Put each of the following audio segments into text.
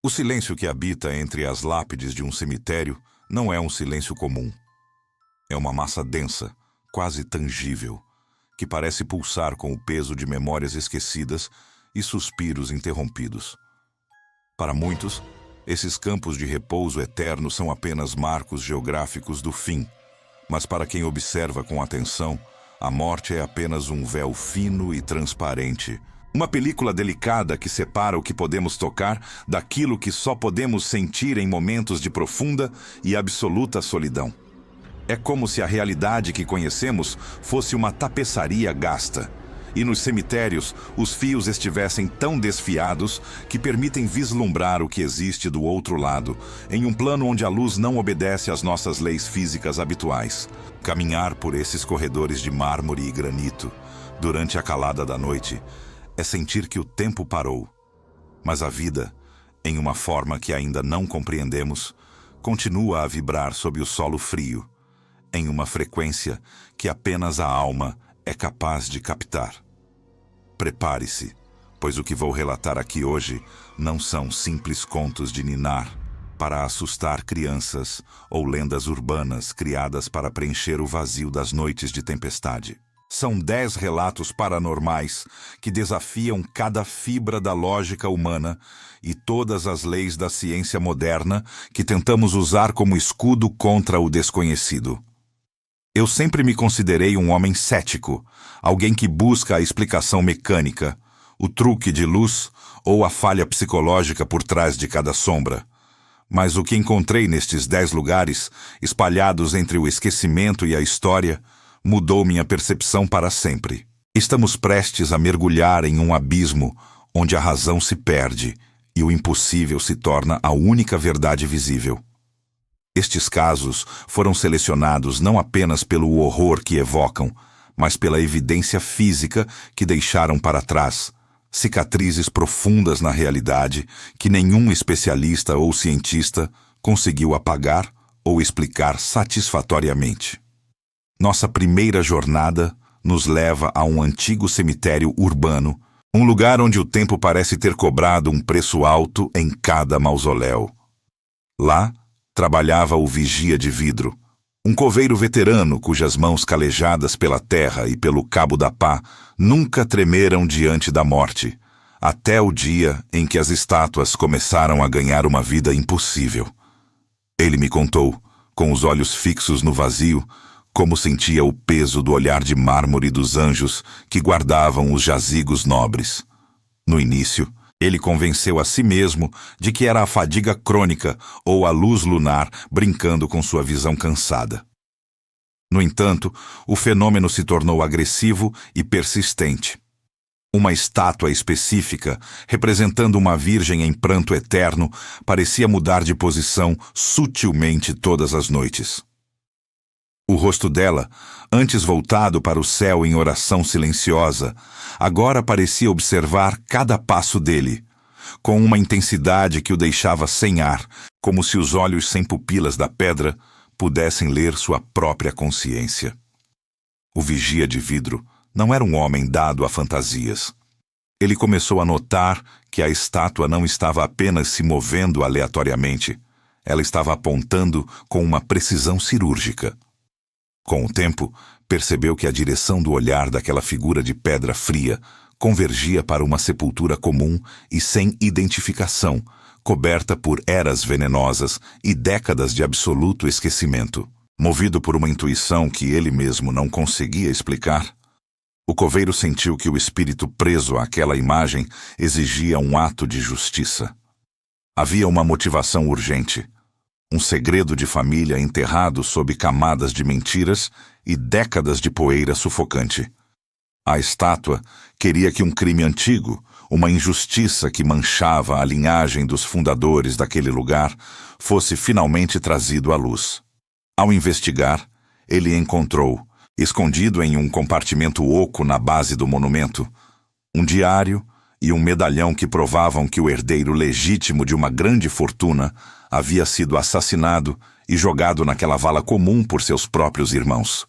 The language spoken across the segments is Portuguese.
O silêncio que habita entre as lápides de um cemitério não é um silêncio comum. É uma massa densa, quase tangível, que parece pulsar com o peso de memórias esquecidas e suspiros interrompidos. Para muitos, esses campos de repouso eterno são apenas marcos geográficos do fim, mas para quem observa com atenção, a morte é apenas um véu fino e transparente, uma película delicada que separa o que podemos tocar daquilo que só podemos sentir em momentos de profunda e absoluta solidão. É como se a realidade que conhecemos fosse uma tapeçaria gasta, e nos cemitérios os fios estivessem tão desfiados que permitem vislumbrar o que existe do outro lado, em um plano onde a luz não obedece às nossas leis físicas habituais. Caminhar por esses corredores de mármore e granito, durante a calada da noite, é sentir que o tempo parou, mas a vida, em uma forma que ainda não compreendemos, continua a vibrar sob o solo frio, em uma frequência que apenas a alma é capaz de captar. Prepare-se, pois o que vou relatar aqui hoje não são simples contos de ninar para assustar crianças ou lendas urbanas criadas para preencher o vazio das noites de tempestade. São 10 relatos paranormais que desafiam cada fibra da lógica humana e todas as leis da ciência moderna que tentamos usar como escudo contra o desconhecido. Eu sempre me considerei um homem cético, alguém que busca a explicação mecânica, o truque de luz ou a falha psicológica por trás de cada sombra. Mas o que encontrei nestes 10 lugares, espalhados entre o esquecimento e a história, mudou minha percepção para sempre. Estamos prestes a mergulhar em um abismo onde a razão se perde e o impossível se torna a única verdade visível. Estes casos foram selecionados não apenas pelo horror que evocam, mas pela evidência física que deixaram para trás, cicatrizes profundas na realidade que nenhum especialista ou cientista conseguiu apagar ou explicar satisfatoriamente. Nossa primeira jornada nos leva a um antigo cemitério urbano, um lugar onde o tempo parece ter cobrado um preço alto em cada mausoléu. Lá, trabalhava o vigia de vidro, um coveiro veterano cujas mãos calejadas pela terra e pelo cabo da pá nunca tremeram diante da morte, até o dia em que as estátuas começaram a ganhar uma vida impossível. Ele me contou, com os olhos fixos no vazio, como sentia o peso do olhar de mármore dos anjos que guardavam os jazigos nobres. No início, ele convenceu a si mesmo de que era a fadiga crônica ou a luz lunar brincando com sua visão cansada. No entanto, o fenômeno se tornou agressivo e persistente. Uma estátua específica, representando uma virgem em pranto eterno, parecia mudar de posição sutilmente todas as noites. O rosto dela, antes voltado para o céu em oração silenciosa, agora parecia observar cada passo dele, com uma intensidade que o deixava sem ar, como se os olhos sem pupilas da pedra pudessem ler sua própria consciência. O vigia de vidro não era um homem dado a fantasias. Ele começou a notar que a estátua não estava apenas se movendo aleatoriamente, ela estava apontando com uma precisão cirúrgica. Com o tempo, percebeu que a direção do olhar daquela figura de pedra fria convergia para uma sepultura comum e sem identificação, coberta por eras venenosas e décadas de absoluto esquecimento. Movido por uma intuição que ele mesmo não conseguia explicar, o coveiro sentiu que o espírito preso àquela imagem exigia um ato de justiça. Havia uma motivação urgente. Um segredo de família enterrado sob camadas de mentiras e décadas de poeira sufocante. A estátua queria que um crime antigo, uma injustiça que manchava a linhagem dos fundadores daquele lugar, fosse finalmente trazido à luz. Ao investigar, ele encontrou, escondido em um compartimento oco na base do monumento, um diário e um medalhão que provavam que o herdeiro legítimo de uma grande fortuna havia sido assassinado e jogado naquela vala comum por seus próprios irmãos.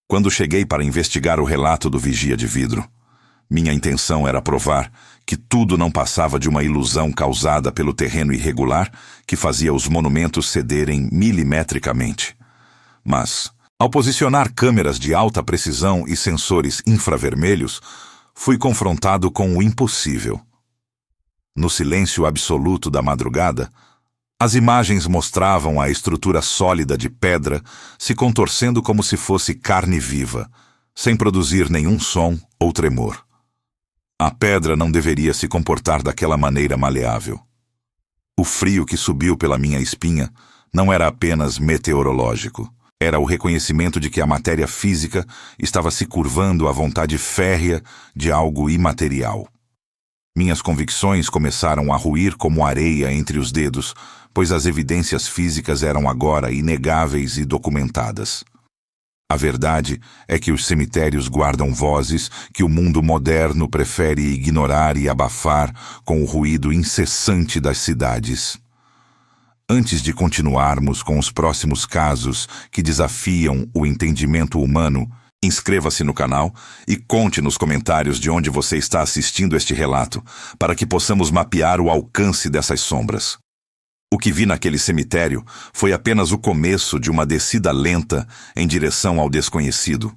Quando cheguei para investigar o relato do vigia de vidro, minha intenção era provar que tudo não passava de uma ilusão causada pelo terreno irregular que fazia os monumentos cederem milimetricamente. Mas, ao posicionar câmeras de alta precisão e sensores infravermelhos, fui confrontado com o impossível. No silêncio absoluto da madrugada, as imagens mostravam a estrutura sólida de pedra se contorcendo como se fosse carne viva, sem produzir nenhum som ou tremor. A pedra não deveria se comportar daquela maneira maleável. O frio que subiu pela minha espinha não era apenas meteorológico. Era o reconhecimento de que a matéria física estava se curvando à vontade férrea de algo imaterial. Minhas convicções começaram a ruir como areia entre os dedos, pois as evidências físicas eram agora inegáveis e documentadas. A verdade é que os cemitérios guardam vozes que o mundo moderno prefere ignorar e abafar com o ruído incessante das cidades. Antes de continuarmos com os próximos casos que desafiam o entendimento humano, inscreva-se no canal e conte nos comentários de onde você está assistindo este relato, para que possamos mapear o alcance dessas sombras. O que vi naquele cemitério foi apenas o começo de uma descida lenta em direção ao desconhecido.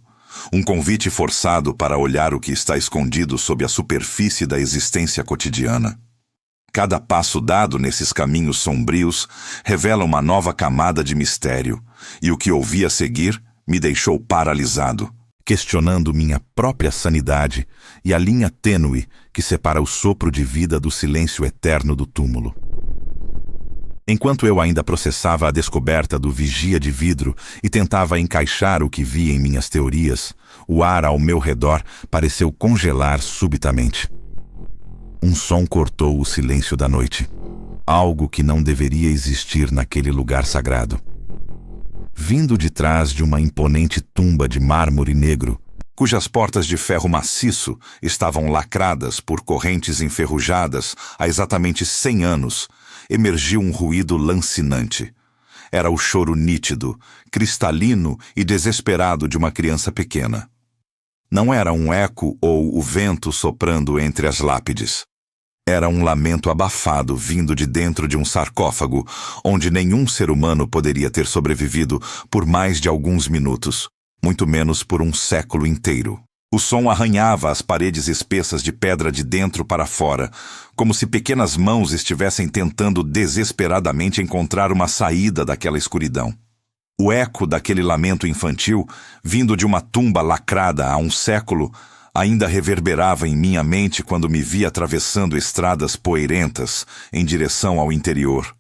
Um convite forçado para olhar o que está escondido sob a superfície da existência cotidiana. Cada passo dado nesses caminhos sombrios revela uma nova camada de mistério, e o que ouvi a seguir me deixou paralisado, questionando minha própria sanidade e a linha tênue que separa o sopro de vida do silêncio eterno do túmulo. Enquanto eu ainda processava a descoberta do vigia de vidro e tentava encaixar o que via em minhas teorias, o ar ao meu redor pareceu congelar subitamente. Um som cortou o silêncio da noite. Algo que não deveria existir naquele lugar sagrado. Vindo de trás de uma imponente tumba de mármore negro, cujas portas de ferro maciço estavam lacradas por correntes enferrujadas há exatamente 100 anos, emergiu um ruído lancinante. Era o choro nítido, cristalino e desesperado de uma criança pequena. Não era um eco ou o vento soprando entre as lápides. Era um lamento abafado vindo de dentro de um sarcófago, onde nenhum ser humano poderia ter sobrevivido por mais de alguns minutos, muito menos por um século inteiro. O som arranhava as paredes espessas de pedra de dentro para fora, como se pequenas mãos estivessem tentando desesperadamente encontrar uma saída daquela escuridão. O eco daquele lamento infantil, vindo de uma tumba lacrada há um século, ainda reverberava em minha mente quando me vi atravessando estradas poeirentas em direção ao interior,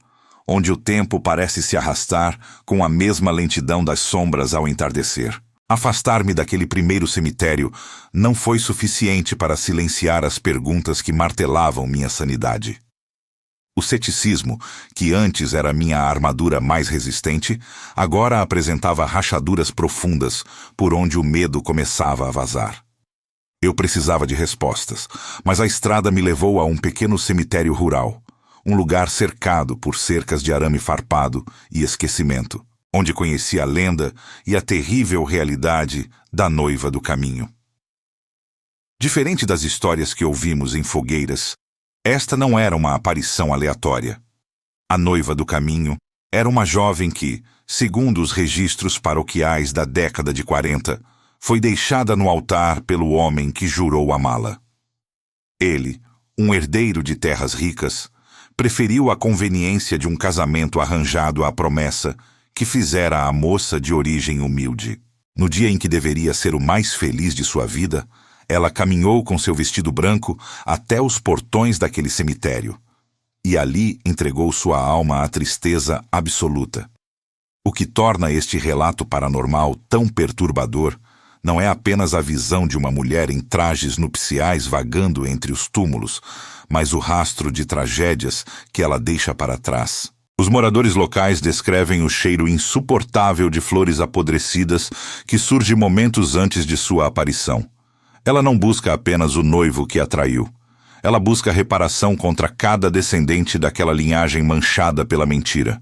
onde o tempo parece se arrastar com a mesma lentidão das sombras ao entardecer. Afastar-me daquele primeiro cemitério não foi suficiente para silenciar as perguntas que martelavam minha sanidade. O ceticismo, que antes era minha armadura mais resistente, agora apresentava rachaduras profundas por onde o medo começava a vazar. Eu precisava de respostas, mas a estrada me levou a um pequeno cemitério rural, um lugar cercado por cercas de arame farpado e esquecimento, onde conheci a lenda e a terrível realidade da noiva do caminho. Diferente das histórias que ouvimos em fogueiras, esta não era uma aparição aleatória. A noiva do caminho era uma jovem que, segundo os registros paroquiais da década de 40, foi deixada no altar pelo homem que jurou amá-la. Ele, um herdeiro de terras ricas, preferiu a conveniência de um casamento arranjado à promessa que fizera a moça de origem humilde. No dia em que deveria ser o mais feliz de sua vida, ela caminhou com seu vestido branco até os portões daquele cemitério, e ali entregou sua alma à tristeza absoluta. O que torna este relato paranormal tão perturbador não é apenas a visão de uma mulher em trajes nupciais vagando entre os túmulos, mas o rastro de tragédias que ela deixa para trás. Os moradores locais descrevem o cheiro insuportável de flores apodrecidas que surge momentos antes de sua aparição. Ela não busca apenas o noivo que a traiu. Ela busca reparação contra cada descendente daquela linhagem manchada pela mentira.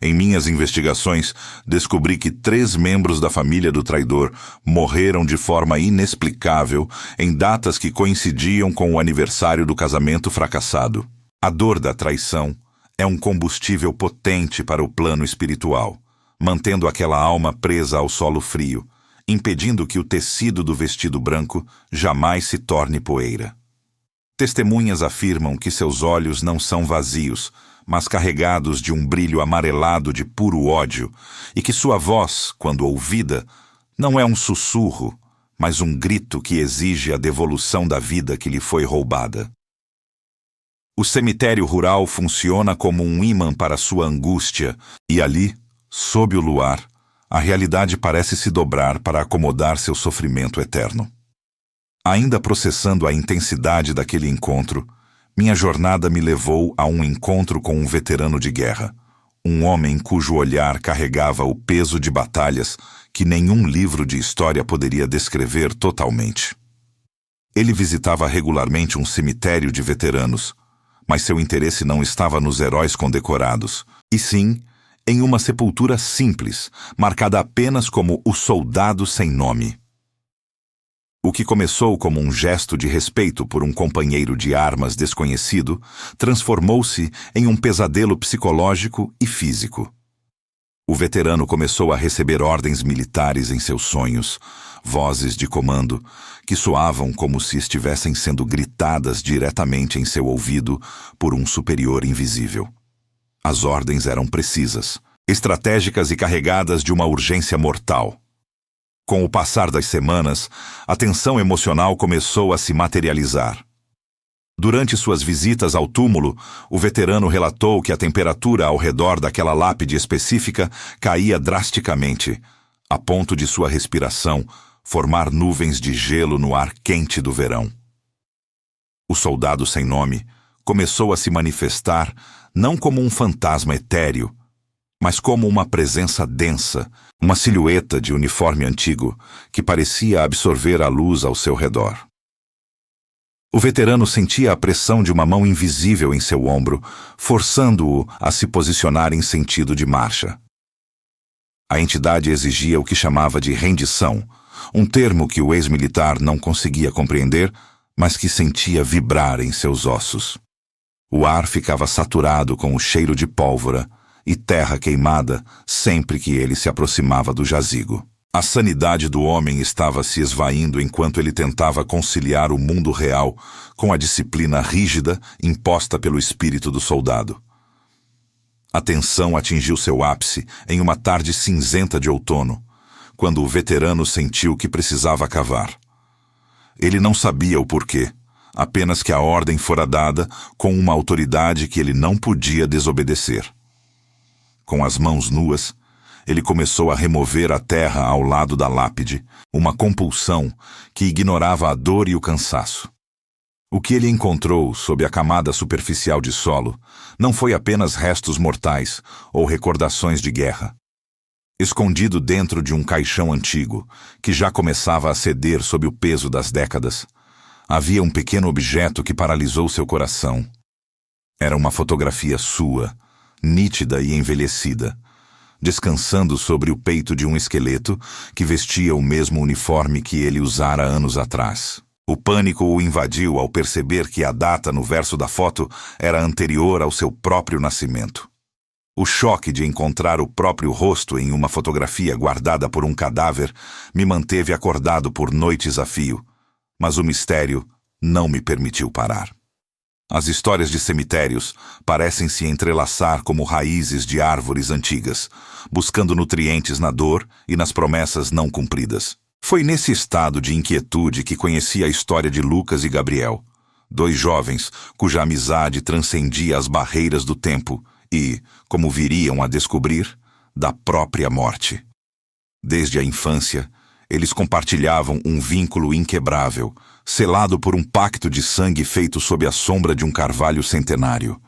Em minhas investigações, descobri que 3 membros da família do traidor morreram de forma inexplicável em datas que coincidiam com o aniversário do casamento fracassado. A dor da traição é um combustível potente para o plano espiritual, mantendo aquela alma presa ao solo frio, impedindo que o tecido do vestido branco jamais se torne poeira. Testemunhas afirmam que seus olhos não são vazios, mas carregados de um brilho amarelado de puro ódio, e que sua voz, quando ouvida, não é um sussurro, mas um grito que exige a devolução da vida que lhe foi roubada. O cemitério rural funciona como um ímã para sua angústia, e ali, sob o luar, a realidade parece se dobrar para acomodar seu sofrimento eterno. Ainda processando a intensidade daquele encontro, minha jornada me levou a um encontro com um veterano de guerra, um homem cujo olhar carregava o peso de batalhas que nenhum livro de história poderia descrever totalmente. Ele visitava regularmente um cemitério de veteranos, mas seu interesse não estava nos heróis condecorados, e sim em uma sepultura simples, marcada apenas como o soldado sem nome. O que começou como um gesto de respeito por um companheiro de armas desconhecido, transformou-se em um pesadelo psicológico e físico. O veterano começou a receber ordens militares em seus sonhos, vozes de comando que soavam como se estivessem sendo gritadas diretamente em seu ouvido por um superior invisível. As ordens eram precisas, estratégicas e carregadas de uma urgência mortal. Com o passar das semanas, a tensão emocional começou a se materializar. Durante suas visitas ao túmulo, o veterano relatou que a temperatura ao redor daquela lápide específica caía drasticamente, a ponto de sua respiração formar nuvens de gelo no ar quente do verão. O soldado sem nome começou a se manifestar não como um fantasma etéreo, mas como uma presença densa, uma silhueta de uniforme antigo que parecia absorver a luz ao seu redor. O veterano sentia a pressão de uma mão invisível em seu ombro, forçando-o a se posicionar em sentido de marcha. A entidade exigia o que chamava de rendição, um termo que o ex-militar não conseguia compreender, mas que sentia vibrar em seus ossos. O ar ficava saturado com o cheiro de pólvora e terra queimada sempre que ele se aproximava do jazigo. A sanidade do homem estava se esvaindo enquanto ele tentava conciliar o mundo real com a disciplina rígida imposta pelo espírito do soldado. A tensão atingiu seu ápice em uma tarde cinzenta de outono, quando o veterano sentiu que precisava cavar. Ele não sabia o porquê, apenas que a ordem fora dada com uma autoridade que ele não podia desobedecer. Com as mãos nuas, ele começou a remover a terra ao lado da lápide, uma compulsão que ignorava a dor e o cansaço. O que ele encontrou sob a camada superficial de solo não foi apenas restos mortais ou recordações de guerra. Escondido dentro de um caixão antigo, que já começava a ceder sob o peso das décadas, havia um pequeno objeto que paralisou seu coração. Era uma fotografia sua, nítida e envelhecida, descansando sobre o peito de um esqueleto que vestia o mesmo uniforme que ele usara anos atrás. O pânico o invadiu ao perceber que a data no verso da foto era anterior ao seu próprio nascimento. O choque de encontrar o próprio rosto em uma fotografia guardada por um cadáver me manteve acordado por noites a fio, mas o mistério não me permitiu parar. As histórias de cemitérios parecem se entrelaçar como raízes de árvores antigas, buscando nutrientes na dor e nas promessas não cumpridas. Foi nesse estado de inquietude que conheci a história de Lucas e Gabriel, 2 jovens cuja amizade transcendia as barreiras do tempo e, como viriam a descobrir, da própria morte. Desde a infância, eles compartilhavam um vínculo inquebrável, selado por um pacto de sangue feito sob a sombra de um carvalho centenário.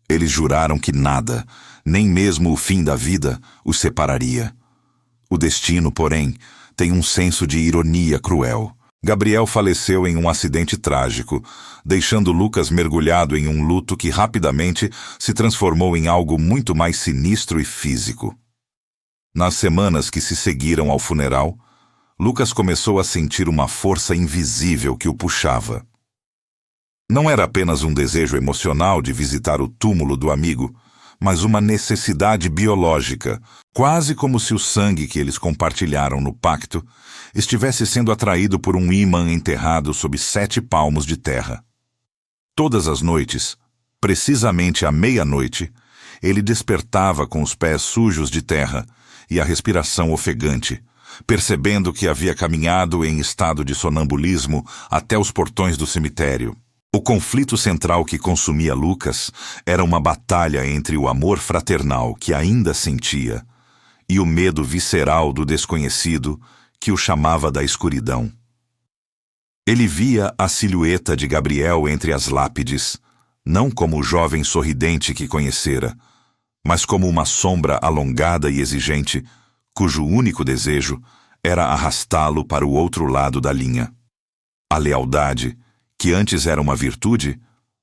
Eles juraram que nada, nem mesmo o fim da vida, os separaria. O destino, porém, tem um senso de ironia cruel. Gabriel faleceu em um acidente trágico, deixando Lucas mergulhado em um luto que rapidamente se transformou em algo muito mais sinistro e físico. Nas semanas que se seguiram ao funeral, Lucas começou a sentir uma força invisível que o puxava. Não era apenas um desejo emocional de visitar o túmulo do amigo, mas uma necessidade biológica, quase como se o sangue que eles compartilharam no pacto estivesse sendo atraído por um ímã enterrado sob 7 palmos de terra. Todas as noites, precisamente à meia-noite, ele despertava com os pés sujos de terra e a respiração ofegante, percebendo que havia caminhado em estado de sonambulismo até os portões do cemitério. O conflito central que consumia Lucas era uma batalha entre o amor fraternal que ainda sentia e o medo visceral do desconhecido que o chamava da escuridão. Ele via a silhueta de Gabriel entre as lápides, não como o jovem sorridente que conhecera, mas como uma sombra alongada e exigente, cujo único desejo era arrastá-lo para o outro lado da linha. A lealdade, que antes era uma virtude,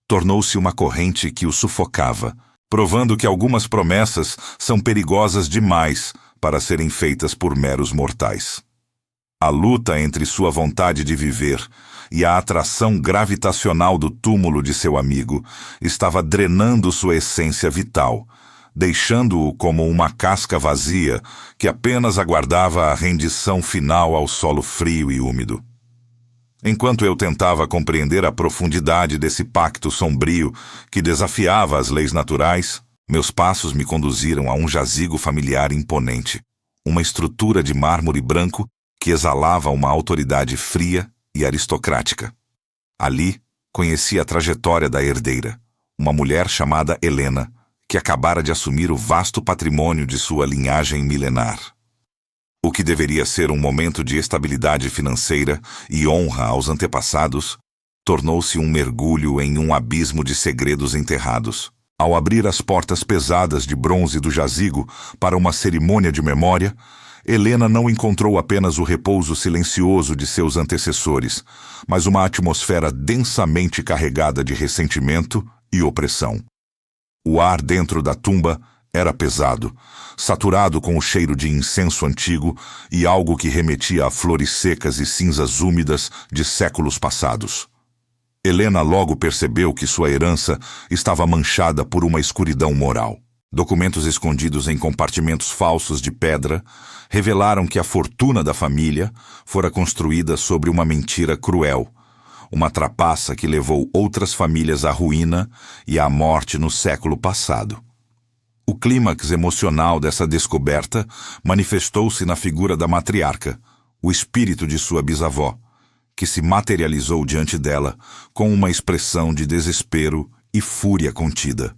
tornou-se uma corrente que o sufocava, provando que algumas promessas são perigosas demais para serem feitas por meros mortais. A luta entre sua vontade de viver e a atração gravitacional do túmulo de seu amigo estava drenando sua essência vital, deixando-o como uma casca vazia que apenas aguardava a rendição final ao solo frio e úmido. Enquanto eu tentava compreender a profundidade desse pacto sombrio que desafiava as leis naturais, meus passos me conduziram a um jazigo familiar imponente, uma estrutura de mármore branco que exalava uma autoridade fria e aristocrática. Ali, conheci a trajetória da herdeira, uma mulher chamada Helena, que acabara de assumir o vasto patrimônio de sua linhagem milenar. O que deveria ser um momento de estabilidade financeira e honra aos antepassados, tornou-se um mergulho em um abismo de segredos enterrados. Ao abrir as portas pesadas de bronze do jazigo para uma cerimônia de memória, Helena não encontrou apenas o repouso silencioso de seus antecessores, mas uma atmosfera densamente carregada de ressentimento e opressão. O ar dentro da tumba era pesado, saturado com o cheiro de incenso antigo e algo que remetia a flores secas e cinzas úmidas de séculos passados. Helena logo percebeu que sua herança estava manchada por uma escuridão moral. Documentos escondidos em compartimentos falsos de pedra revelaram que a fortuna da família fora construída sobre uma mentira cruel, uma trapaça que levou outras famílias à ruína e à morte no século passado. O clímax emocional dessa descoberta manifestou-se na figura da matriarca, o espírito de sua bisavó, que se materializou diante dela com uma expressão de desespero e fúria contida.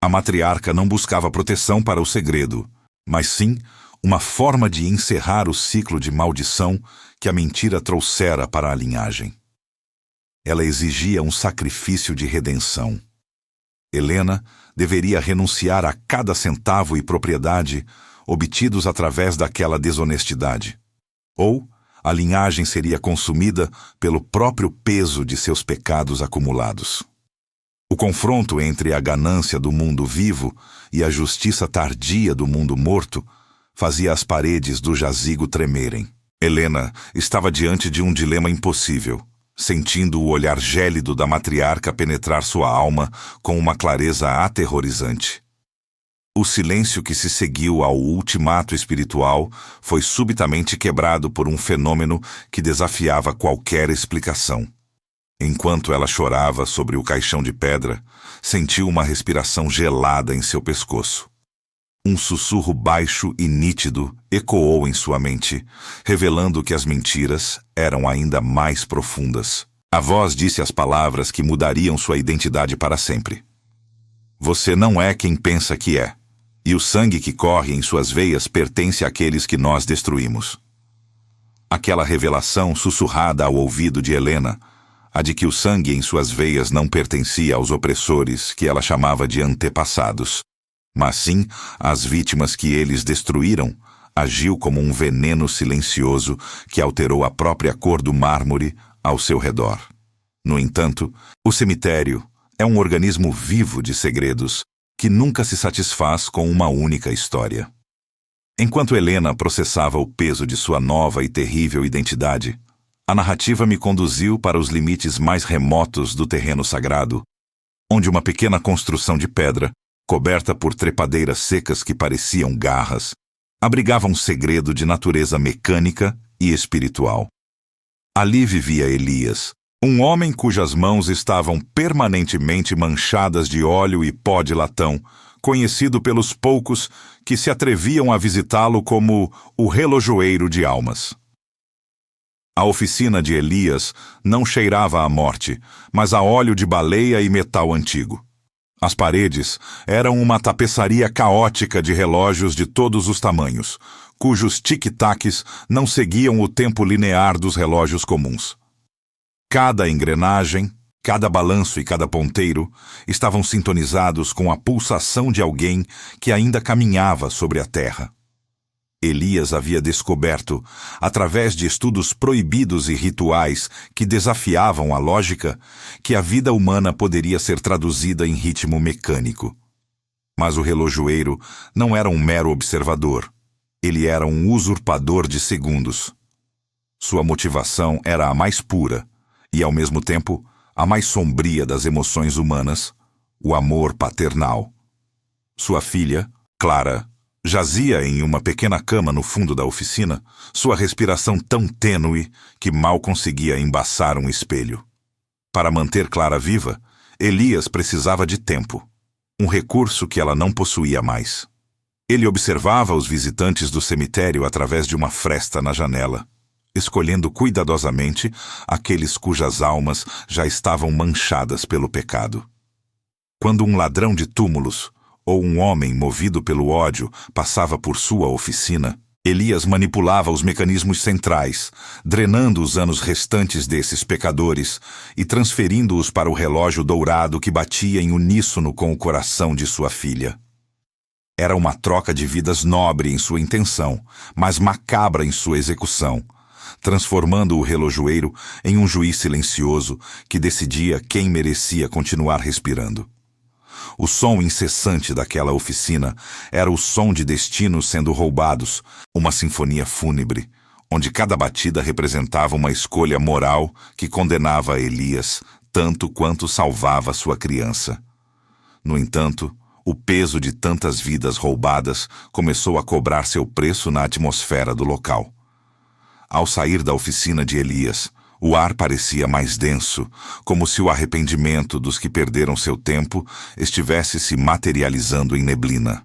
A matriarca não buscava proteção para o segredo, mas sim uma forma de encerrar o ciclo de maldição que a mentira trouxera para a linhagem. Ela exigia um sacrifício de redenção. Helena deveria renunciar a cada centavo e propriedade obtidos através daquela desonestidade. Ou a linhagem seria consumida pelo próprio peso de seus pecados acumulados. O confronto entre a ganância do mundo vivo e a justiça tardia do mundo morto fazia as paredes do jazigo tremerem. Helena estava diante de um dilema impossível, sentindo o olhar gélido da matriarca penetrar sua alma com uma clareza aterrorizante. O silêncio que se seguiu ao ultimato espiritual foi subitamente quebrado por um fenômeno que desafiava qualquer explicação. Enquanto ela chorava sobre o caixão de pedra, sentiu uma respiração gelada em seu pescoço. Um sussurro baixo e nítido ecoou em sua mente, revelando que as mentiras eram ainda mais profundas. A voz disse as palavras que mudariam sua identidade para sempre. Você não é quem pensa que é, e o sangue que corre em suas veias pertence àqueles que nós destruímos. Aquela revelação sussurrada ao ouvido de Helena, a de que o sangue em suas veias não pertencia aos opressores que ela chamava de antepassados, mas sim às vítimas que eles destruíram, Agiu como um veneno silencioso que alterou a própria cor do mármore ao seu redor. No entanto, o cemitério é um organismo vivo de segredos que nunca se satisfaz com uma única história. Enquanto Helena processava o peso de sua nova e terrível identidade, a narrativa me conduziu para os limites mais remotos do terreno sagrado, onde uma pequena construção de pedra, coberta por trepadeiras secas que pareciam garras, abrigava um segredo de natureza mecânica e espiritual. Ali vivia Elias, um homem cujas mãos estavam permanentemente manchadas de óleo e pó de latão, conhecido pelos poucos que se atreviam a visitá-lo como o relojoeiro de almas. A oficina de Elias não cheirava a morte, mas a óleo de baleia e metal antigo. As paredes eram uma tapeçaria caótica de relógios de todos os tamanhos, cujos tic-tacs não seguiam o tempo linear dos relógios comuns. Cada engrenagem, cada balanço e cada ponteiro estavam sintonizados com a pulsação de alguém que ainda caminhava sobre a terra. Elias havia descoberto, através de estudos proibidos e rituais que desafiavam a lógica, que a vida humana poderia ser traduzida em ritmo mecânico. Mas o relojoeiro não era um mero observador. Ele era um usurpador de segundos. Sua motivação era a mais pura e, ao mesmo tempo, a mais sombria das emoções humanas, o amor paternal. Sua filha, Clara, jazia em uma pequena cama no fundo da oficina, sua respiração tão tênue que mal conseguia embaçar um espelho. Para manter Clara viva, Elias precisava de tempo, um recurso que ela não possuía mais. Ele observava os visitantes do cemitério através de uma fresta na janela, escolhendo cuidadosamente aqueles cujas almas já estavam manchadas pelo pecado. Quando um ladrão de túmulos ou um homem movido pelo ódio passava por sua oficina, Elias manipulava os mecanismos centrais, drenando os anos restantes desses pecadores e transferindo-os para o relógio dourado que batia em uníssono com o coração de sua filha. Era uma troca de vidas nobre em sua intenção, mas macabra em sua execução, transformando o relojoeiro em um juiz silencioso que decidia quem merecia continuar respirando. O som incessante daquela oficina era o som de destinos sendo roubados, uma sinfonia fúnebre, onde cada batida representava uma escolha moral que condenava Elias tanto quanto salvava sua criança. No entanto, o peso de tantas vidas roubadas começou a cobrar seu preço na atmosfera do local. Ao sair da oficina de Elias, o ar parecia mais denso, como se o arrependimento dos que perderam seu tempo estivesse se materializando em neblina.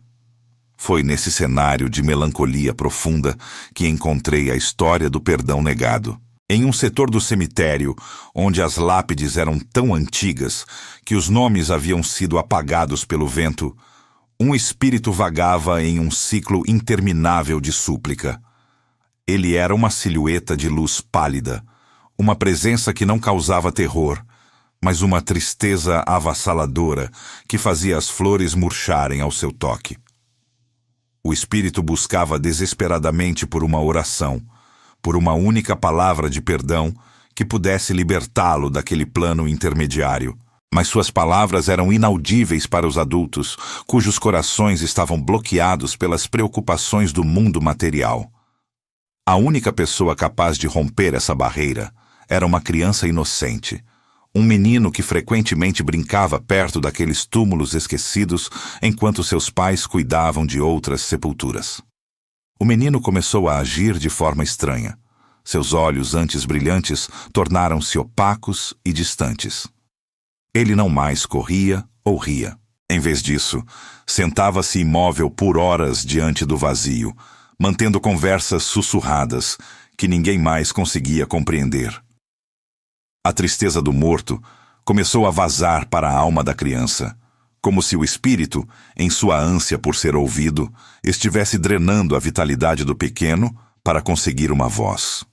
Foi nesse cenário de melancolia profunda que encontrei a história do perdão negado. Em um setor do cemitério, onde as lápides eram tão antigas que os nomes haviam sido apagados pelo vento, um espírito vagava em um ciclo interminável de súplica. Ele era uma silhueta de luz pálida, uma presença que não causava terror, mas uma tristeza avassaladora que fazia as flores murcharem ao seu toque. O espírito buscava desesperadamente por uma oração, por uma única palavra de perdão que pudesse libertá-lo daquele plano intermediário. Mas suas palavras eram inaudíveis para os adultos, cujos corações estavam bloqueados pelas preocupações do mundo material. A única pessoa capaz de romper essa barreira era uma criança inocente, um menino que frequentemente brincava perto daqueles túmulos esquecidos enquanto seus pais cuidavam de outras sepulturas. O menino começou a agir de forma estranha. Seus olhos, antes brilhantes, tornaram-se opacos e distantes. Ele não mais corria ou ria. Em vez disso, sentava-se imóvel por horas diante do vazio, mantendo conversas sussurradas que ninguém mais conseguia compreender. A tristeza do morto começou a vazar para a alma da criança, como se o espírito, em sua ânsia por ser ouvido, estivesse drenando a vitalidade do pequeno para conseguir uma voz.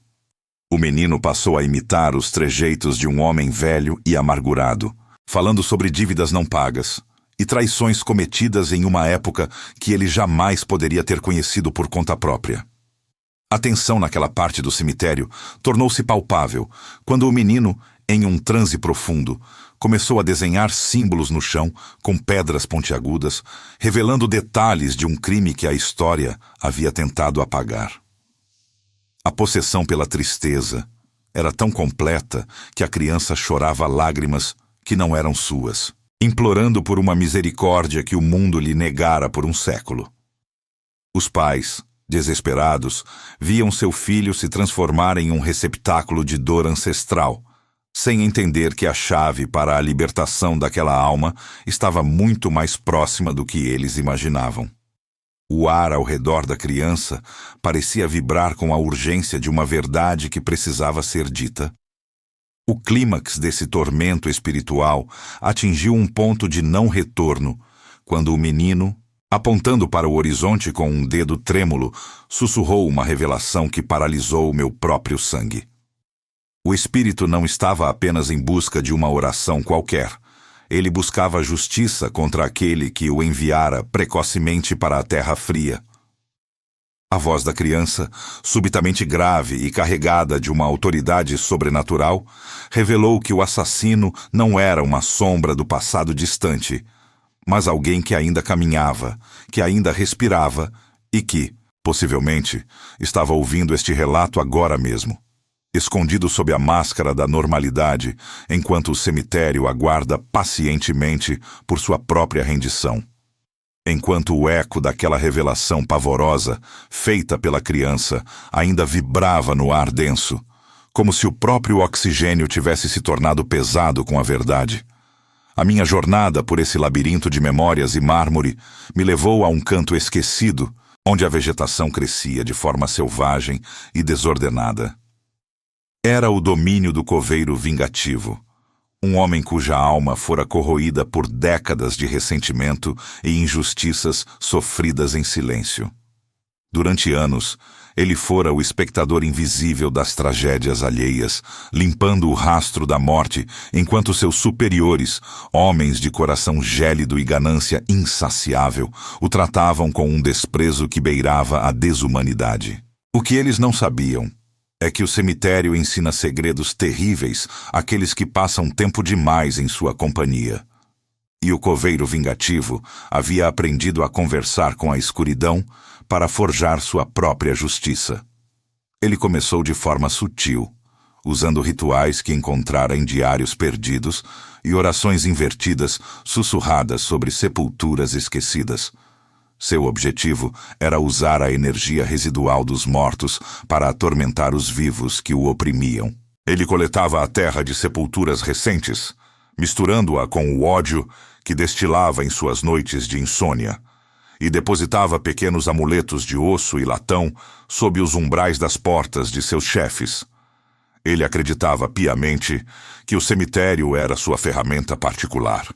O menino passou a imitar os trejeitos de um homem velho e amargurado, falando sobre dívidas não pagas e traições cometidas em uma época que ele jamais poderia ter conhecido por conta própria. A tensão naquela parte do cemitério tornou-se palpável quando o menino, em um transe profundo, começou a desenhar símbolos no chão com pedras pontiagudas, revelando detalhes de um crime que a história havia tentado apagar. A possessão pela tristeza era tão completa que a criança chorava lágrimas que não eram suas, implorando por uma misericórdia que o mundo lhe negara por um século. Os pais, desesperados, viam seu filho se transformar em um receptáculo de dor ancestral, sem entender que a chave para a libertação daquela alma estava muito mais próxima do que eles imaginavam. O ar ao redor da criança parecia vibrar com a urgência de uma verdade que precisava ser dita. O clímax desse tormento espiritual atingiu um ponto de não retorno, quando o menino, apontando para o horizonte com um dedo trêmulo, sussurrou uma revelação que paralisou o meu próprio sangue. O espírito não estava apenas em busca de uma oração qualquer. Ele buscava justiça contra aquele que o enviara precocemente para a terra fria. A voz da criança, subitamente grave e carregada de uma autoridade sobrenatural, revelou que o assassino não era uma sombra do passado distante, mas alguém que ainda caminhava, que ainda respirava e que, possivelmente, estava ouvindo este relato agora mesmo, escondido sob a máscara da normalidade, enquanto o cemitério aguarda pacientemente por sua própria rendição. Enquanto o eco daquela revelação pavorosa, feita pela criança, ainda vibrava no ar denso, como se o próprio oxigênio tivesse se tornado pesado com a verdade. A minha jornada por esse labirinto de memórias e mármore me levou a um canto esquecido, onde a vegetação crescia de forma selvagem e desordenada. Era o domínio do coveiro vingativo, um homem cuja alma fora corroída por décadas de ressentimento e injustiças sofridas em silêncio. Durante anos, ele fora o espectador invisível das tragédias alheias, limpando o rastro da morte, enquanto seus superiores, homens de coração gélido e ganância insaciável, o tratavam com um desprezo que beirava a desumanidade. O que eles não sabiam é que o cemitério ensina segredos terríveis àqueles que passam tempo demais em sua companhia. E o coveiro vingativo havia aprendido a conversar com a escuridão para forjar sua própria justiça. Ele começou de forma sutil, usando rituais que encontrara em diários perdidos e orações invertidas sussurradas sobre sepulturas esquecidas. Seu objetivo era usar a energia residual dos mortos para atormentar os vivos que o oprimiam. Ele coletava a terra de sepulturas recentes, misturando-a com o ódio que destilava em suas noites de insônia, e depositava pequenos amuletos de osso e latão sob os umbrais das portas de seus chefes. Ele acreditava piamente que o cemitério era sua ferramenta particular.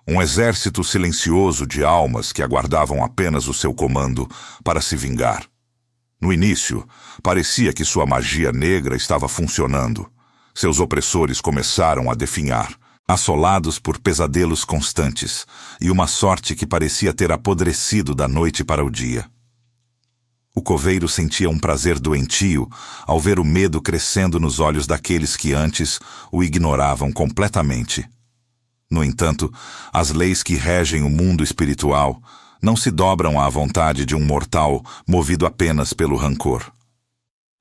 Um exército silencioso de almas que aguardavam apenas o seu comando para se vingar. No início, parecia que sua magia negra estava funcionando. Seus opressores começaram a definhar, assolados por pesadelos constantes e uma sorte que parecia ter apodrecido da noite para o dia. O coveiro sentia um prazer doentio ao ver o medo crescendo nos olhos daqueles que antes o ignoravam completamente. No entanto, as leis que regem o mundo espiritual não se dobram à vontade de um mortal movido apenas pelo rancor.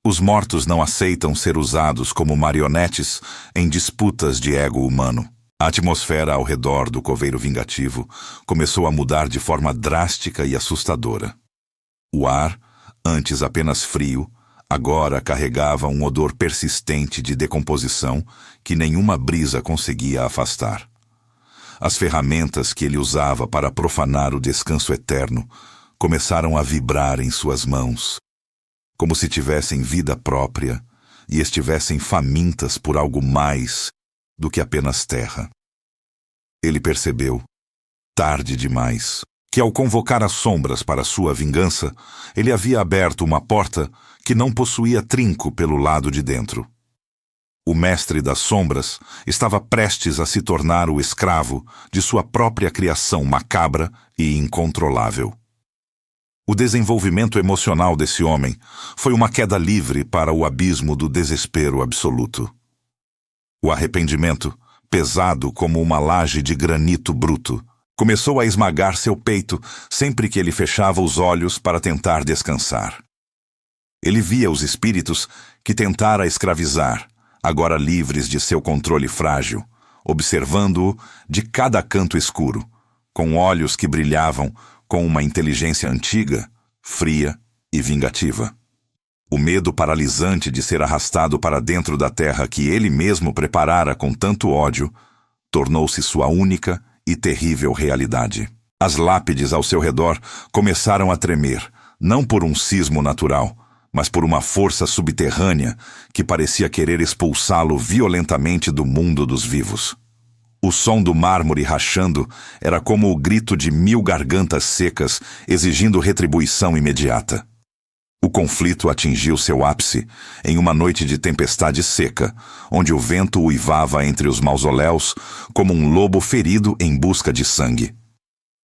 Os mortos não aceitam ser usados como marionetes em disputas de ego humano. A atmosfera ao redor do coveiro vingativo começou a mudar de forma drástica e assustadora. O ar, antes apenas frio, agora carregava um odor persistente de decomposição que nenhuma brisa conseguia afastar. As ferramentas que ele usava para profanar o descanso eterno começaram a vibrar em suas mãos, como se tivessem vida própria e estivessem famintas por algo mais do que apenas terra. Ele percebeu, tarde demais, que ao convocar as sombras para sua vingança, ele havia aberto uma porta que não possuía trinco pelo lado de dentro. O mestre das sombras estava prestes a se tornar o escravo de sua própria criação macabra e incontrolável. O desenvolvimento emocional desse homem foi uma queda livre para o abismo do desespero absoluto. O arrependimento, pesado como uma laje de granito bruto, começou a esmagar seu peito sempre que ele fechava os olhos para tentar descansar. Ele via os espíritos que tentara escravizar, agora livres de seu controle frágil, observando-o de cada canto escuro, com olhos que brilhavam com uma inteligência antiga, fria e vingativa. O medo paralisante de ser arrastado para dentro da terra que ele mesmo preparara com tanto ódio tornou-se sua única e terrível realidade. As lápides ao seu redor começaram a tremer, não por um sismo natural, mas por uma força subterrânea que parecia querer expulsá-lo violentamente do mundo dos vivos. O som do mármore rachando era como o grito de 1000 gargantas secas exigindo retribuição imediata. O conflito atingiu seu ápice em uma noite de tempestade seca, onde o vento uivava entre os mausoléus como um lobo ferido em busca de sangue.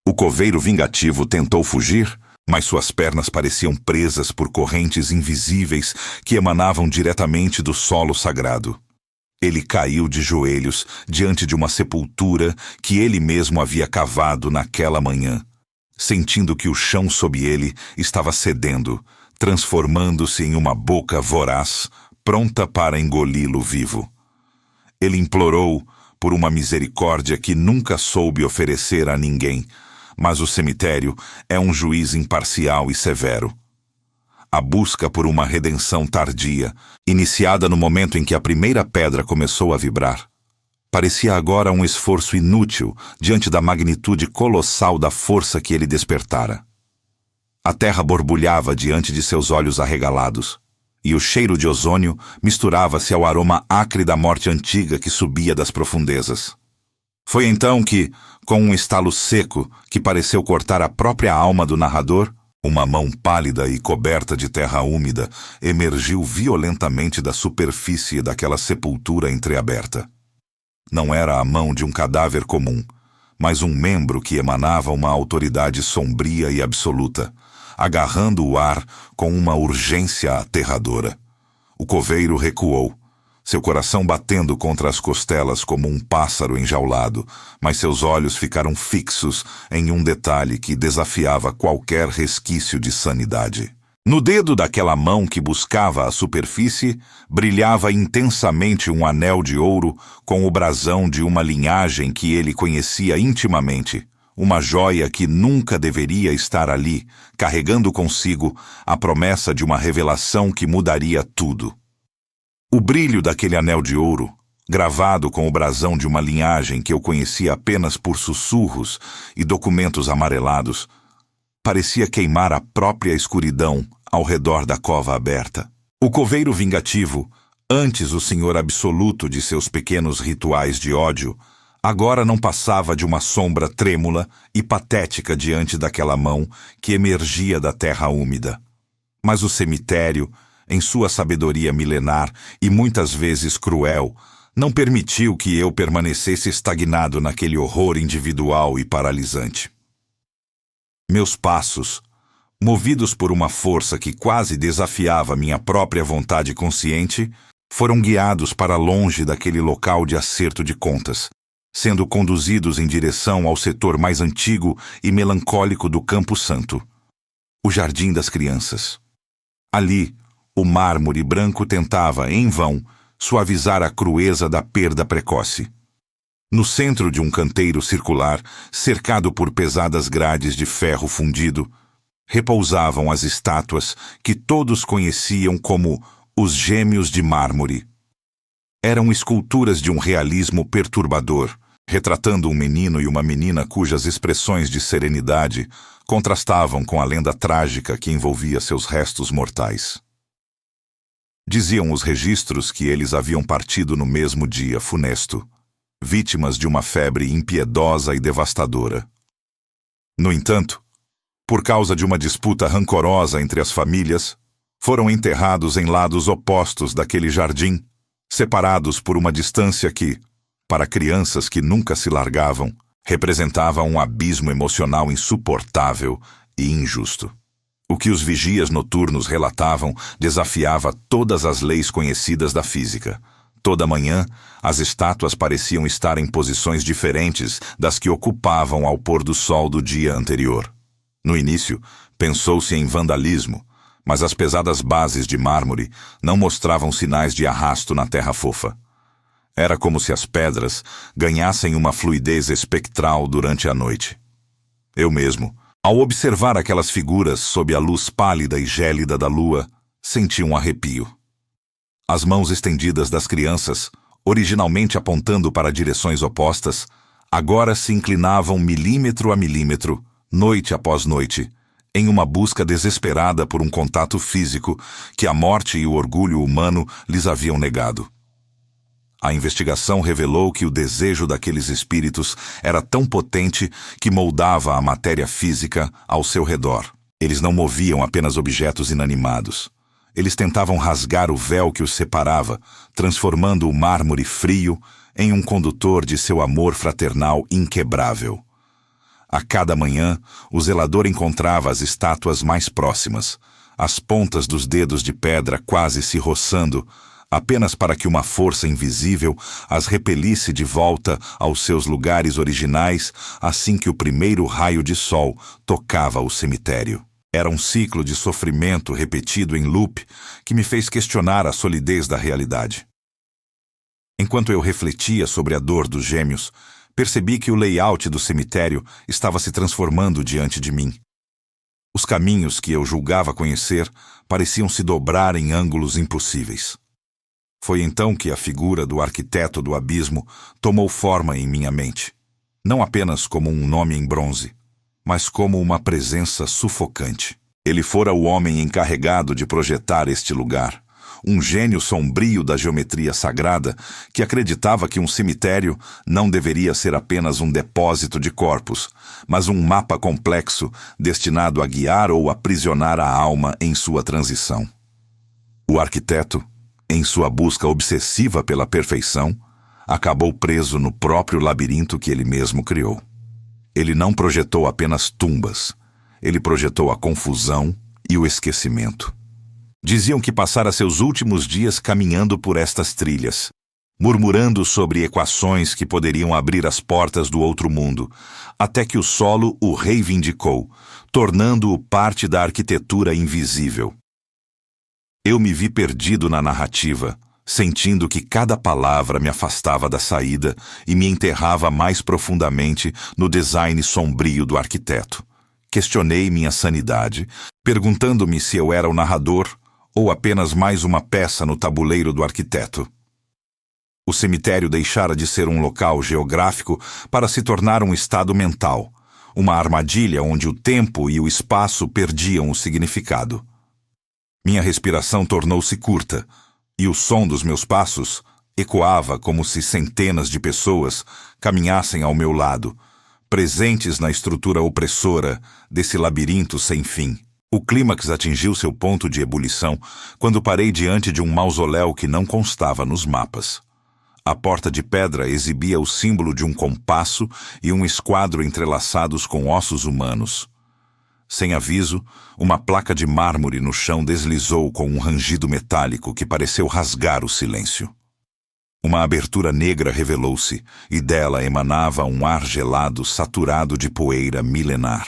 O coveiro vingativo tentou fugir, mas suas pernas pareciam presas por correntes invisíveis que emanavam diretamente do solo sagrado. Ele caiu de joelhos diante de uma sepultura que ele mesmo havia cavado naquela manhã, sentindo que o chão sob ele estava cedendo, transformando-se em uma boca voraz, pronta para engoli-lo vivo. Ele implorou por uma misericórdia que nunca soube oferecer a ninguém, mas o cemitério é um juiz imparcial e severo. A busca por uma redenção tardia, iniciada no momento em que a primeira pedra começou a vibrar, parecia agora um esforço inútil diante da magnitude colossal da força que ele despertara. A terra borbulhava diante de seus olhos arregalados, e o cheiro de ozônio misturava-se ao aroma acre da morte antiga que subia das profundezas. Foi então que, com um estalo seco que pareceu cortar a própria alma do narrador, uma mão pálida e coberta de terra úmida emergiu violentamente da superfície daquela sepultura entreaberta. Não era a mão de um cadáver comum, mas um membro que emanava uma autoridade sombria e absoluta, agarrando o ar com uma urgência aterradora. O coveiro recuou, seu coração batendo contra as costelas como um pássaro enjaulado, mas seus olhos ficaram fixos em um detalhe que desafiava qualquer resquício de sanidade. No dedo daquela mão que buscava a superfície, brilhava intensamente um anel de ouro com o brasão de uma linhagem que ele conhecia intimamente, uma joia que nunca deveria estar ali, carregando consigo a promessa de uma revelação que mudaria tudo. O brilho daquele anel de ouro, gravado com o brasão de uma linhagem que eu conhecia apenas por sussurros e documentos amarelados, parecia queimar a própria escuridão ao redor da cova aberta. O coveiro vingativo, antes o senhor absoluto de seus pequenos rituais de ódio, agora não passava de uma sombra trêmula e patética diante daquela mão que emergia da terra úmida. Mas o cemitério, em sua sabedoria milenar e muitas vezes cruel, não permitiu que eu permanecesse estagnado naquele horror individual e paralisante. Meus passos, movidos por uma força que quase desafiava minha própria vontade consciente, foram guiados para longe daquele local de acerto de contas, sendo conduzidos em direção ao setor mais antigo e melancólico do Campo Santo, o Jardim das Crianças. Ali, o mármore branco tentava, em vão, suavizar a crueza da perda precoce. No centro de um canteiro circular, cercado por pesadas grades de ferro fundido, repousavam as estátuas que todos conheciam como os Gêmeos de Mármore. Eram esculturas de um realismo perturbador, retratando um menino e uma menina cujas expressões de serenidade contrastavam com a lenda trágica que envolvia seus restos mortais. Diziam os registros que eles haviam partido no mesmo dia funesto, vítimas de uma febre impiedosa e devastadora. No entanto, por causa de uma disputa rancorosa entre as famílias, foram enterrados em lados opostos daquele jardim, separados por uma distância que, para crianças que nunca se largavam, representava um abismo emocional insuportável e injusto. O que os vigias noturnos relatavam desafiava todas as leis conhecidas da física. Toda manhã, as estátuas pareciam estar em posições diferentes das que ocupavam ao pôr do sol do dia anterior. No início, pensou-se em vandalismo, mas as pesadas bases de mármore não mostravam sinais de arrasto na terra fofa. Era como se as pedras ganhassem uma fluidez espectral durante a noite. Eu mesmo, ao observar aquelas figuras sob a luz pálida e gélida da lua, senti um arrepio. As mãos estendidas das crianças, originalmente apontando para direções opostas, agora se inclinavam milímetro a milímetro, noite após noite, em uma busca desesperada por um contato físico que a morte e o orgulho humano lhes haviam negado. A investigação revelou que o desejo daqueles espíritos era tão potente que moldava a matéria física ao seu redor. Eles não moviam apenas objetos inanimados. Eles tentavam rasgar o véu que os separava, transformando o mármore frio em um condutor de seu amor fraternal inquebrável. A cada manhã, o zelador encontrava as estátuas mais próximas, as pontas dos dedos de pedra quase se roçando, apenas para que uma força invisível as repelisse de volta aos seus lugares originais assim que o primeiro raio de sol tocava o cemitério. Era um ciclo de sofrimento repetido em loop que me fez questionar a solidez da realidade. Enquanto eu refletia sobre a dor dos gêmeos, percebi que o layout do cemitério estava se transformando diante de mim. Os caminhos que eu julgava conhecer pareciam se dobrar em ângulos impossíveis. Foi então que a figura do arquiteto do abismo tomou forma em minha mente, não apenas como um nome em bronze, mas como uma presença sufocante. Ele fora o homem encarregado de projetar este lugar, um gênio sombrio da geometria sagrada que acreditava que um cemitério não deveria ser apenas um depósito de corpos, mas um mapa complexo destinado a guiar ou aprisionar a alma em sua transição. O arquiteto, em sua busca obsessiva pela perfeição, acabou preso no próprio labirinto que ele mesmo criou. Ele não projetou apenas tumbas, ele projetou a confusão e o esquecimento. Diziam que passara seus últimos dias caminhando por estas trilhas, murmurando sobre equações que poderiam abrir as portas do outro mundo, até que o solo o reivindicou, tornando-o parte da arquitetura invisível. Eu me vi perdido na narrativa, sentindo que cada palavra me afastava da saída e me enterrava mais profundamente no design sombrio do arquiteto. Questionei minha sanidade, perguntando-me se eu era o narrador ou apenas mais uma peça no tabuleiro do arquiteto. O cemitério deixara de ser um local geográfico para se tornar um estado mental, uma armadilha onde o tempo e o espaço perdiam o significado. Minha respiração tornou-se curta, e o som dos meus passos ecoava como se centenas de pessoas caminhassem ao meu lado, presentes na estrutura opressora desse labirinto sem fim. O clímax atingiu seu ponto de ebulição quando parei diante de um mausoléu que não constava nos mapas. A porta de pedra exibia o símbolo de um compasso e um esquadro entrelaçados com ossos humanos. Sem aviso, uma placa de mármore no chão deslizou com um rangido metálico que pareceu rasgar o silêncio. Uma abertura negra revelou-se, e dela emanava um ar gelado saturado de poeira milenar.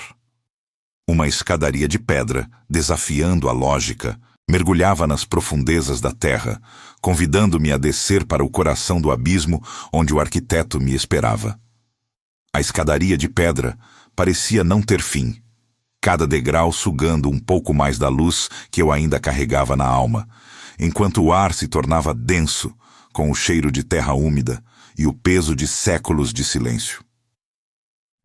Uma escadaria de pedra, desafiando a lógica, mergulhava nas profundezas da terra, convidando-me a descer para o coração do abismo onde o arquiteto me esperava. A escadaria de pedra parecia não ter fim, cada degrau sugando um pouco mais da luz que eu ainda carregava na alma, enquanto o ar se tornava denso, com o cheiro de terra úmida e o peso de séculos de silêncio.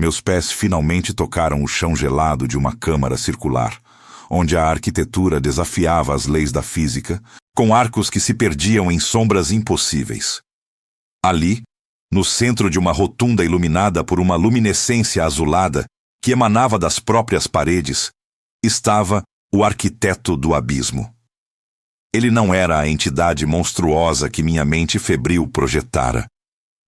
Meus pés finalmente tocaram o chão gelado de uma câmara circular, onde a arquitetura desafiava as leis da física, com arcos que se perdiam em sombras impossíveis. Ali, no centro de uma rotunda iluminada por uma luminescência azulada, que emanava das próprias paredes, estava o arquiteto do abismo. Ele não era a entidade monstruosa que minha mente febril projetara,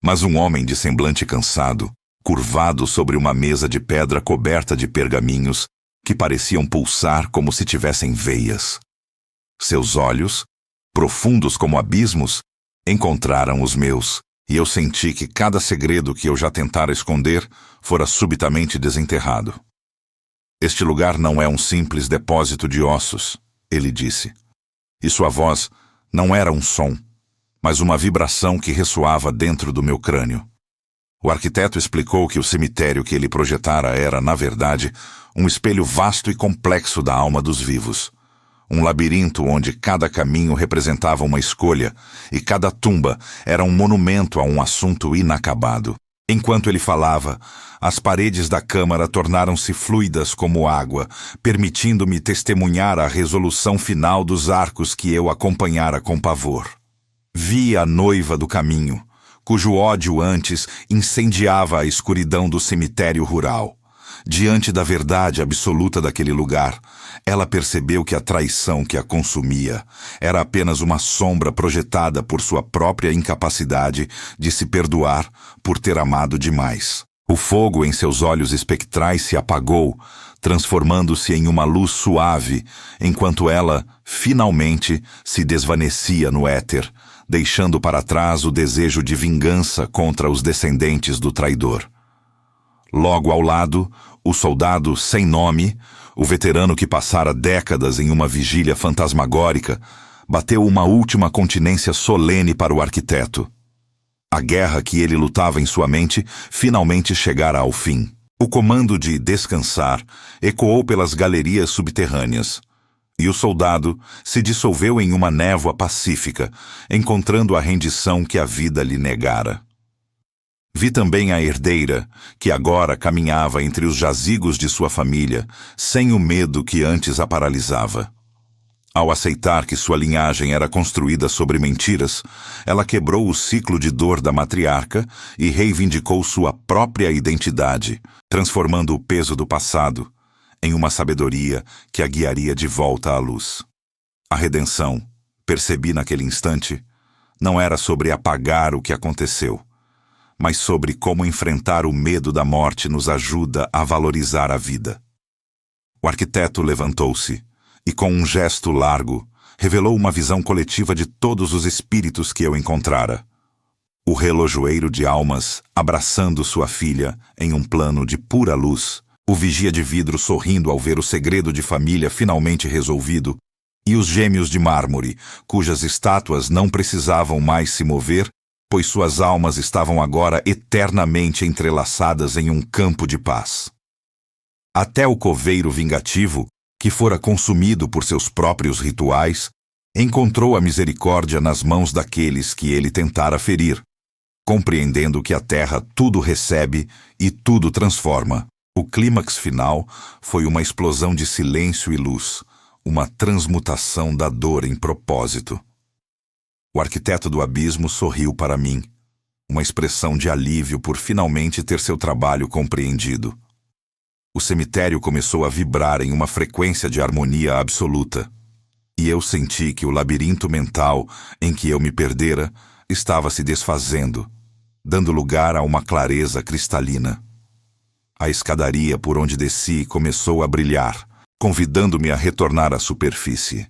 mas um homem de semblante cansado, curvado sobre uma mesa de pedra coberta de pergaminhos, que pareciam pulsar como se tivessem veias. Seus olhos, profundos como abismos, encontraram os meus, e eu senti que cada segredo que eu já tentara esconder fora subitamente desenterrado. Este lugar não é um simples depósito de ossos, ele disse. E sua voz não era um som, mas uma vibração que ressoava dentro do meu crânio. O arquiteto explicou que o cemitério que ele projetara era, na verdade, um espelho vasto e complexo da alma dos vivos. Um labirinto onde cada caminho representava uma escolha e cada tumba era um monumento a um assunto inacabado. Enquanto ele falava, as paredes da câmara tornaram-se fluidas como água, permitindo-me testemunhar a resolução final dos arcos que eu acompanhara com pavor. Vi a noiva do caminho, cujo ódio antes incendiava a escuridão do cemitério rural. Diante da verdade absoluta daquele lugar, ela percebeu que a traição que a consumia era apenas uma sombra projetada por sua própria incapacidade de se perdoar por ter amado demais. O fogo em seus olhos espectrais se apagou, transformando-se em uma luz suave, enquanto ela, finalmente, se desvanecia no éter, deixando para trás o desejo de vingança contra os descendentes do traidor. Logo ao lado, o soldado sem nome, o veterano que passara décadas em uma vigília fantasmagórica, bateu uma última continência solene para o arquiteto. A guerra que ele lutava em sua mente finalmente chegara ao fim. O comando de descansar ecoou pelas galerias subterrâneas, e o soldado se dissolveu em uma névoa pacífica, encontrando a rendição que a vida lhe negara. Vi também a herdeira, que agora caminhava entre os jazigos de sua família, sem o medo que antes a paralisava. Ao aceitar que sua linhagem era construída sobre mentiras, ela quebrou o ciclo de dor da matriarca e reivindicou sua própria identidade, transformando o peso do passado em uma sabedoria que a guiaria de volta à luz. A redenção, percebi naquele instante, não era sobre apagar o que aconteceu, mas sobre como enfrentar o medo da morte nos ajuda a valorizar a vida. O arquiteto levantou-se e, com um gesto largo, revelou uma visão coletiva de todos os espíritos que eu encontrara. O relojoeiro de almas abraçando sua filha em um plano de pura luz, o vigia de vidro sorrindo ao ver o segredo de família finalmente resolvido, e os gêmeos de mármore, cujas estátuas não precisavam mais se mover, pois suas almas estavam agora eternamente entrelaçadas em um campo de paz. Até o coveiro vingativo, que fora consumido por seus próprios rituais, encontrou a misericórdia nas mãos daqueles que ele tentara ferir, compreendendo que a terra tudo recebe e tudo transforma. O clímax final foi uma explosão de silêncio e luz, uma transmutação da dor em propósito. O arquiteto do abismo sorriu para mim, uma expressão de alívio por finalmente ter seu trabalho compreendido. O cemitério começou a vibrar em uma frequência de harmonia absoluta, e eu senti que o labirinto mental em que eu me perdera estava se desfazendo, dando lugar a uma clareza cristalina. A escadaria por onde desci começou a brilhar, convidando-me a retornar à superfície.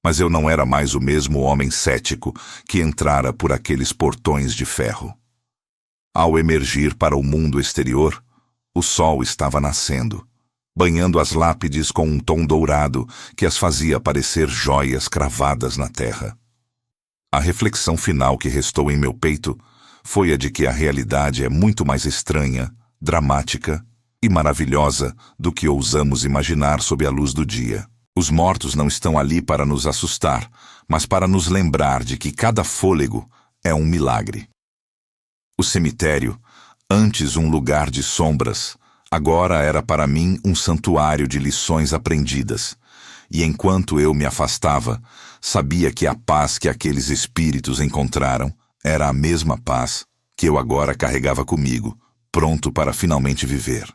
Mas eu não era mais o mesmo homem cético que entrara por aqueles portões de ferro. Ao emergir para o mundo exterior, o sol estava nascendo, banhando as lápides com um tom dourado que as fazia parecer joias cravadas na terra. A reflexão final que restou em meu peito foi a de que a realidade é muito mais estranha, dramática e maravilhosa do que ousamos imaginar sob a luz do dia. Os mortos não estão ali para nos assustar, mas para nos lembrar de que cada fôlego é um milagre. O cemitério, antes um lugar de sombras, agora era para mim um santuário de lições aprendidas, e enquanto eu me afastava, sabia que a paz que aqueles espíritos encontraram era a mesma paz que eu agora carregava comigo, pronto para finalmente viver.